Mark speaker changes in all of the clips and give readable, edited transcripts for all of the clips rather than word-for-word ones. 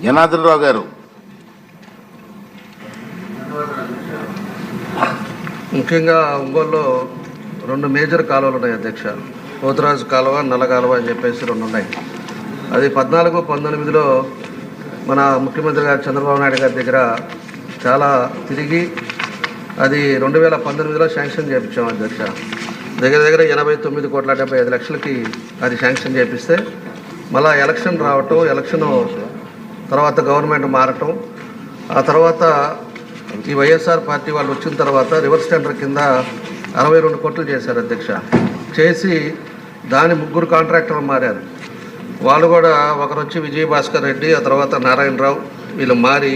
Speaker 1: జనార్దన్ రావు గారు.
Speaker 2: ముఖ్యంగా ఒంగోలులో 2 మేజర్ కాలువలు ఉన్నాయి అధ్యక్ష. పోతురాజు కాలువ, నల్ల కాలువ అని చెప్పేసి 2 ఉన్నాయి. అది 14-19లో మన ముఖ్యమంత్రి గారు చంద్రబాబు నాయుడు గారి దగ్గర చాలా తిరిగి అది 2019లో శాంక్షన్ చేయించాం అధ్యక్ష. దగ్గర 89,75 లక్షలకి అది శాంక్షన్ చేపిస్తే మళ్ళా ఎలక్షన్ రావటం, ఎలక్షన్ తర్వాత గవర్నమెంట్ మారటం, ఆ తర్వాత ఈ వైఎస్ఆర్ పార్టీ వాళ్ళు వచ్చిన తర్వాత రివర్స్ టెండర్ కింద 62 కోట్లు చేశారు అధ్యక్ష. చేసి దాని 3 కాంట్రాక్టర్లు మారారు. వాళ్ళు కూడా ఒకరు వచ్చి విజయభాస్కర్ రెడ్డి, ఆ తర్వాత నారాయణరావు, వీళ్ళు మారి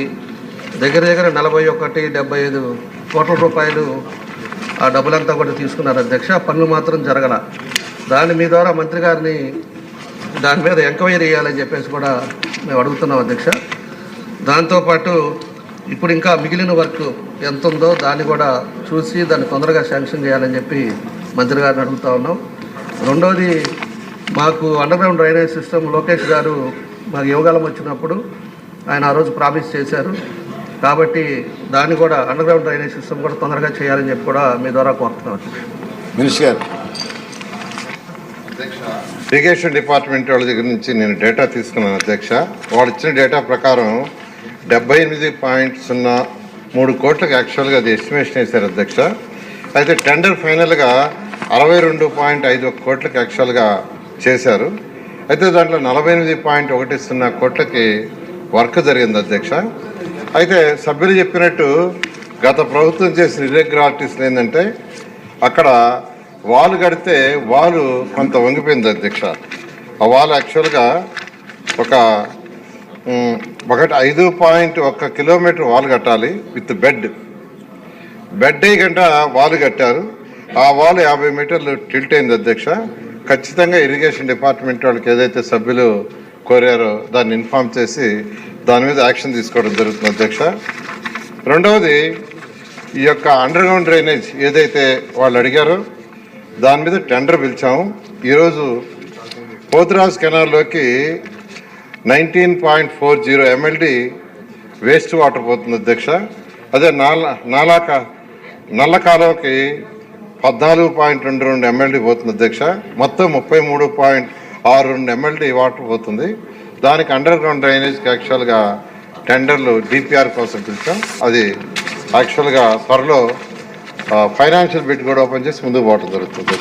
Speaker 2: దగ్గర 41-75 కోట్ల రూపాయలు ఆ డబ్బులంతా కూడా తీసుకున్నారు అధ్యక్ష. పనులు మాత్రం జరగల. మీ ద్వారా మంత్రి గారిని దాని మీద ఎంక్వైరీ చేయాలని చెప్పేసి కూడా మేము అడుగుతున్నాం అధ్యక్ష. దాంతోపాటు ఇప్పుడు ఇంకా మిగిలిన వర్క్ ఎంత ఉందో దాన్ని కూడా చూసి దాన్ని తొందరగా శాంక్షన్ చేయాలని చెప్పి మంత్రి గారిని అడుగుతూ ఉన్నాం. రెండోది, మాకు అండర్గ్రౌండ్ డ్రైనేజ్ సిస్టమ్ లోకేష్ గారు మాకు యోగాలం వచ్చినప్పుడు ఆయన ఆ రోజు ప్రామిస్ చేశారు. కాబట్టి దాన్ని కూడా అండర్గ్రౌండ్ డ్రైనేజ్ సిస్టమ్ కూడా తొందరగా చేయాలని చెప్పి కూడా మీ ద్వారా కోరుతున్నాం.
Speaker 1: మినిస్టర్ గారు.
Speaker 3: ఇరిగేషన్ డిపార్ట్మెంట్ వాళ్ళ దగ్గర నుంచి నేను డేటా తీసుకున్నాను అధ్యక్ష. వాళ్ళు ఇచ్చిన డేటా ప్రకారం 78.03 కోట్లకు యాక్చువల్గా అది ఎస్టిమేషన్ వేశారు అధ్యక్ష. అయితే టెండర్ ఫైనల్గా 62.51 కోట్లకు యాక్చువల్గా చేశారు. అయితే దాంట్లో 48.10 కోట్లకి వర్క్ జరిగింది అధ్యక్ష. అయితే సభ్యులు చెప్పినట్టు గత ప్రభుత్వం చేసిన ఇర్రెగ్యులారిటీస్ ఏంటంటే అక్కడ వాల్ కడితే వాలు కొంత వంగిపోయింది అధ్యక్ష. ఆ వాల్ యాక్చువల్గా ఒక 5.1 కిలోమీటర్ వాల్ కట్టాలి విత్ బెడ్ గంట వాల్ కట్టారు. ఆ వాల్ 50 మీటర్లు టిల్ట్ అయింది అధ్యక్ష. ఖచ్చితంగా ఇరిగేషన్ డిపార్ట్మెంట్ వాళ్ళకి ఏదైతే సభ్యులు కోరారో దాన్ని ఇన్ఫామ్ చేసి దాని మీద యాక్షన్ తీసుకోవడం జరుగుతుంది అధ్యక్ష. రెండవది, ఈ యొక్క అండర్గ్రౌండ్ డ్రైనేజ్ ఏదైతే వాళ్ళు అడిగారో దాని మీద టెండర్ పిలిచాము. ఈరోజు పోతురాజు కెనాల్లోకి 19.40 MLD వేస్ట్ వాటర్ పోతుంది అధ్యక్ష. అదే నల్ల కాలువకి 14.22 MLD పోతుంది అధ్యక్ష. మొత్తం 33.62 MLD వాటర్ పోతుంది. దానికి అండర్గ్రౌండ్ డ్రైనేజ్కి యాక్చువల్గా టెండర్లు DPR కోసం పిలిచాం. అది యాక్చువల్గా త్వరలో ఫైనాన్షియల్ బిడ్ కూడా ఓపెన్ చేసి ముందుకు పోవడం జరుగుతుంది.